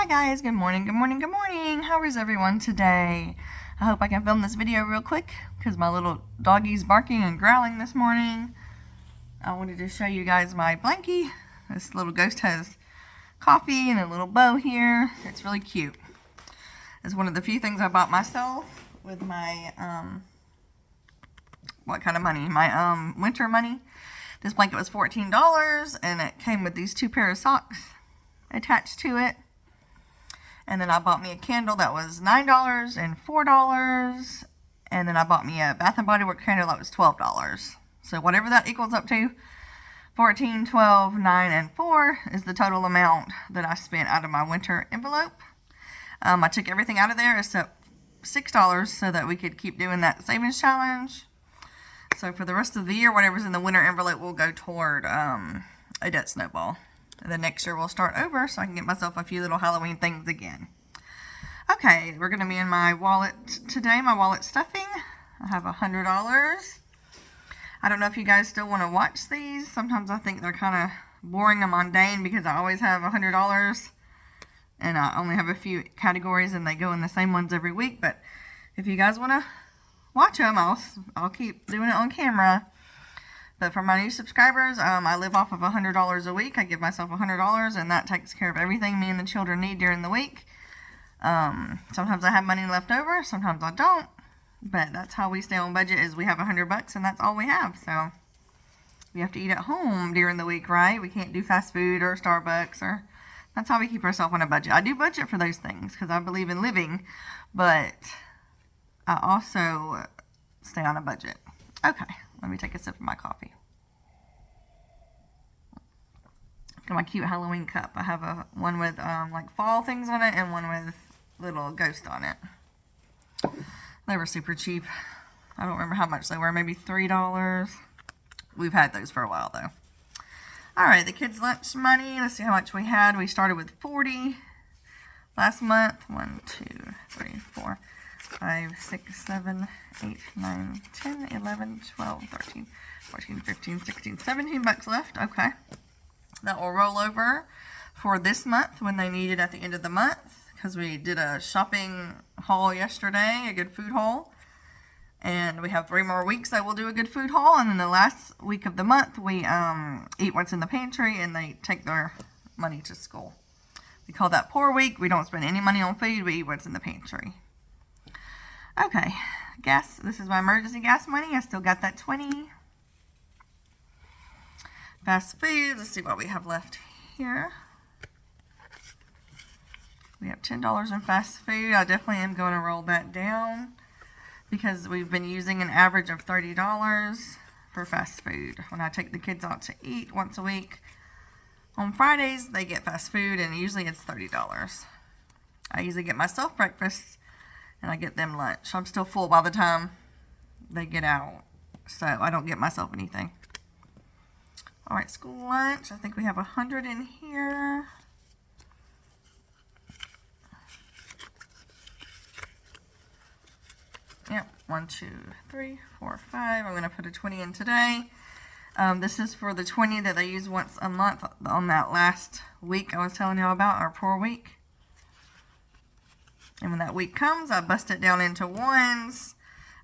Hi guys, good morning, good morning, good morning. How is everyone today? I hope I can film this video real quick because my little doggy's barking and growling this morning. I wanted to show you guys my blankie. This little ghost has coffee and a little bow here. It's really cute. It's one of the few things I bought myself with my, what kind of money? My, winter money. This blanket was $14 and it came with these two pair of socks attached to it. And then I bought me a candle that was $9 and $4. And then I bought me a Bath & Body Works candle that was $12. So whatever that equals up to, 14, 12, 9, and 4 is the total amount that I spent out of my winter envelope. I took everything out of there except $6 so that we could keep doing that savings challenge. So for the rest of the year, whatever's in the winter envelope will go toward a debt snowball. And then next year we'll start over so I can get myself a few little Halloween things again. Okay, we're going to be in my wallet today, my wallet stuffing. I have $100. I don't know if you guys still want to watch these. Sometimes I think they're kind of boring and mundane because I always have $100 and I only have a few categories and they go in the same ones every week. But if you guys want to watch them, I'll keep doing it on camera. But for my new subscribers, I live off of $100 a week. I give myself $100 and that takes care of everything me and the children need during the week. Sometimes I have money left over, sometimes I don't. But that's how we stay on budget, is we have $100 and that's all we have. So we have to eat at home during the week, right? We can't do fast food or Starbucks, or that's how we keep ourselves on a budget. I do budget for those things because I believe in living, but I also stay on a budget. Okay, let me take a sip of my coffee. Got my cute Halloween cup. I have one with like fall things on it and one with little ghost on it. They were super cheap. I don't remember how much they were, maybe $3. We've had those for a while though. Alright, the kids' lunch money. Let's see how much we had. We started with $40 last month. 1, 2, 3, 4, 5, 6, 7, 8, 9, 10, 11, 12, 13, 14, 15, 16, $17 left. Okay. That will roll over for this month when they need it at the end of the month, because we did a shopping haul yesterday, a good food haul. And we have 3 more weeks that we'll do a good food haul. And then the last week of the month, we eat what's in the pantry and they take their money to school. We call that poor week. We don't spend any money on food. We eat what's in the pantry. Okay, gas. This is my emergency gas money. I still got that 20. Fast food. Let's see what we have left here. We have $10 in fast food. I definitely am going to roll that down because we've been using an average of $30 for fast food. When I take the kids out to eat once a week, on Fridays they get fast food and usually it's $30. I usually get myself breakfast and I get them lunch. I'm still full by the time they get out, so I don't get myself anything. Alright, school lunch. I think we have 100 in here. Yep, 1, 2, 3, 4, 5. I'm going to put a 20 in today. This is for the 20 that they use once a month on that last week I was telling y'all about, our poor week. And when that week comes, I bust it down into ones.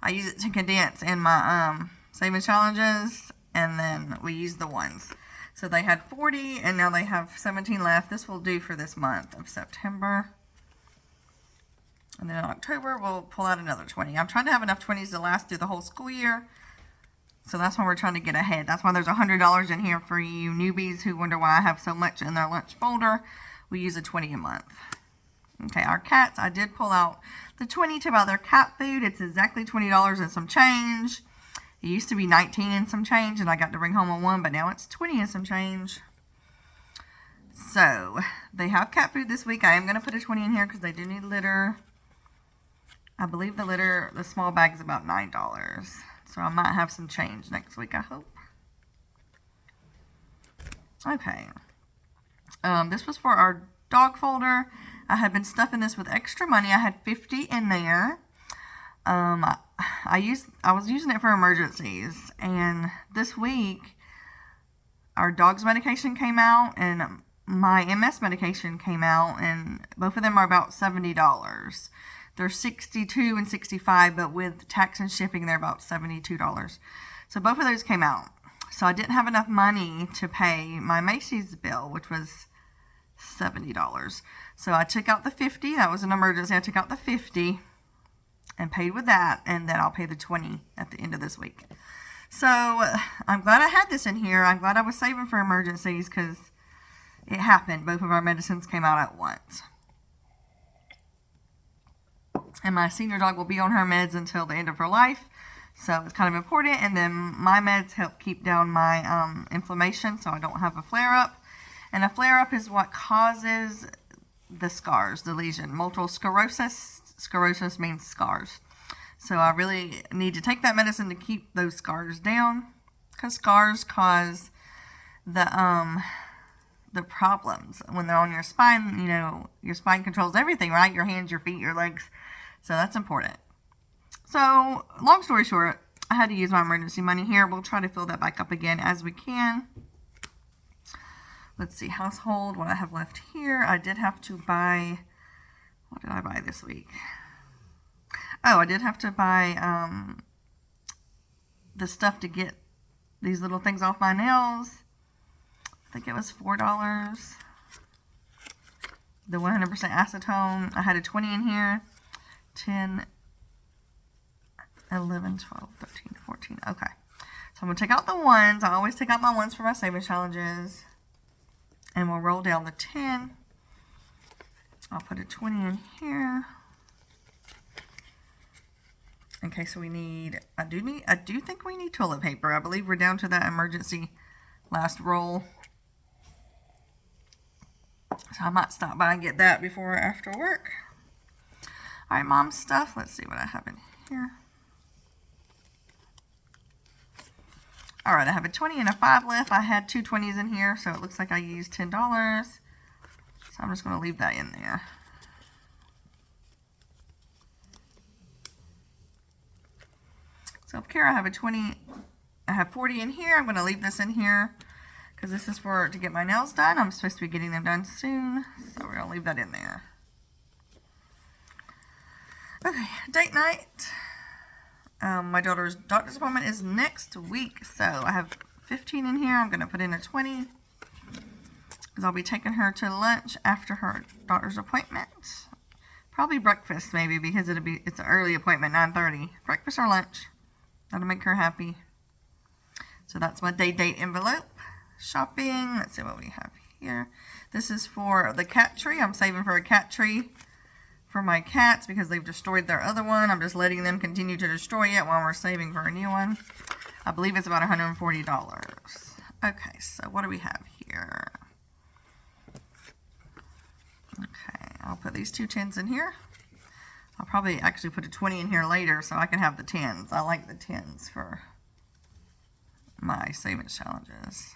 I use it to condense in my savings challenges, and then we use the ones. So they had 40, and now they have 17 left. This will do for this month of September. And then in October, we'll pull out another 20. I'm trying to have enough 20s to last through the whole school year. So that's why we're trying to get ahead. That's why there's $100 in here for you newbies who wonder why I have so much in their lunch folder. We use a 20 a month. Okay, our cats, I did pull out the 20 to buy their cat food. It's exactly $20 and some change. It used to be 19 and some change, and I got to bring home a 1, but now it's 20 and some change. So, they have cat food this week. I am going to put a 20 in here because they do need litter. I believe the litter, the small bag is about $9. So, I might have some change next week, I hope. Okay. This was for our dog folder. I had been stuffing this with extra money. I had 50 in there. I was using it for emergencies, and this week our dog's medication came out, and my MS medication came out, and both of them are about $70. They're $62 and $65, but with tax and shipping, they're about $72. So both of those came out. So I didn't have enough money to pay my Macy's bill, which was $70. So I took out the $50. That was an emergency. I took out the $50 and paid with that, and then I'll pay the $20 at the end of this week. So I'm glad I had this in here. I'm glad I was saving for emergencies because it happened. Both of our medicines came out at once. And my senior dog will be on her meds until the end of her life. So it's kind of important. And then my meds help keep down my inflammation so I don't have a flare-up. And a flare-up is what causes the scars, the lesion. Multiple sclerosis. Sclerosis means scars. So I really need to take that medicine to keep those scars down. Because scars cause the problems. When they're on your spine, you know, your spine controls everything, right? Your hands, your feet, your legs. So that's important. So, long story short, I had to use my emergency money here. We'll try to fill that back up again as we can. Let's see, household, what I have left here. I did have to buy, what did I buy this week? Oh, I did have to buy the stuff to get these little things off my nails. I think it was $4. The 100% acetone. I had a 20 in here. 10, 11, 12, 13, 14. Okay. So I'm going to take out the ones. I always take out my ones for my savings challenges. And we'll roll down the 10. I'll put a 20 in here. Okay, so we need, I do think we need toilet paper. I believe we're down to that emergency last roll. So I might stop by and get that before or after work. All right, mom's stuff. Let's see what I have in here. All right, I have a 20 and a 5 left. I had two 20s in here, so it looks like I used $10. So I'm just going to leave that in there. Self-care, I have a 20, I have 40 in here. I'm going to leave this in here because this is for to get my nails done. I'm supposed to be getting them done soon, so we're going to leave that in there. Okay, date night. My daughter's doctor's appointment is next week, so I have 15 in here. I'm going to put in a 20 because I'll be taking her to lunch after her doctor's appointment. Probably breakfast maybe because it's an early appointment, 9:30. Breakfast or lunch. That'll make her happy. So that's my date envelope. Shopping. Let's see what we have here. This is for the cat tree. I'm saving for a cat tree for my cats because they've destroyed their other one. I'm just letting them continue to destroy it while we're saving for a new one. I believe it's about $140. Okay, so what do we have here? Okay, I'll put these two 10s in here. I'll probably actually put a 20 in here later so I can have the 10s. I like the 10s for my savings challenges.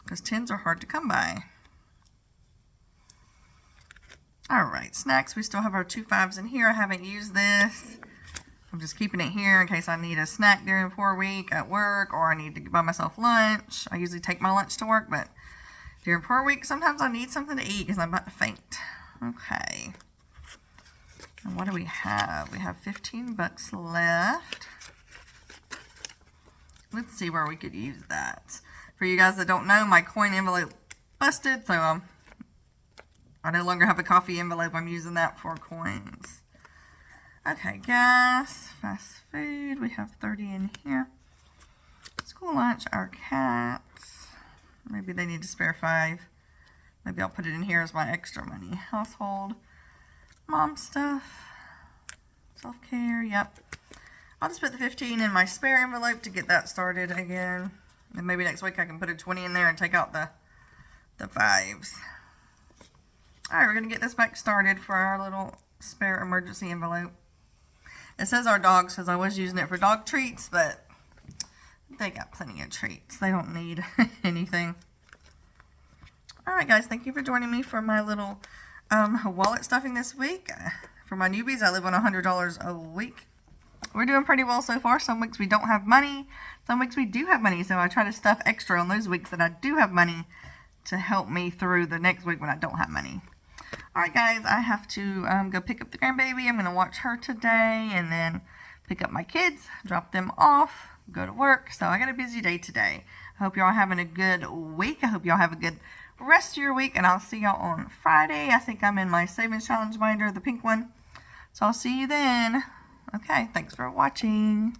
Because 10s are hard to come by. Alright, snacks. We still have our 2 5s in here. I haven't used this. I'm just keeping it here in case I need a snack during the 4 week at work or I need to buy myself lunch. I usually take my lunch to work, but during 4 week, sometimes I need something to eat because I'm about to faint. Okay. And what do we have? We have 15 bucks left. Let's see where we could use that. For you guys that don't know, my coin envelope busted, so I no longer have a coffee envelope. I'm using that for coins. Okay, gas, fast food. We have 30 in here. School lunch, our cats. Maybe they need to spare 5. Maybe I'll put it in here as my extra money. Household, mom stuff, self-care, yep. I'll just put the 15 in my spare envelope to get that started again. And maybe next week I can put a 20 in there and take out the 5s. Alright, we're going to get this back started for our little spare emergency envelope. It says our dogs because I was using it for dog treats, but they got plenty of treats. They don't need anything. Alright guys, thank you for joining me for my little wallet stuffing this week. For my newbies, I live on $100 a week. We're doing pretty well so far. Some weeks we don't have money. Some weeks we do have money. So I try to stuff extra on those weeks that I do have money to help me through the next week when I don't have money. Alright guys, I have to go pick up the grandbaby. I'm going to watch her today and then pick up my kids, drop them off, go to work. So I got a busy day today. I hope y'all having a good week. I hope y'all have a good rest of your week, and I'll see y'all on Friday. I think I'm in my Savings Challenge binder, the pink one. So I'll see you then. Okay, thanks for watching.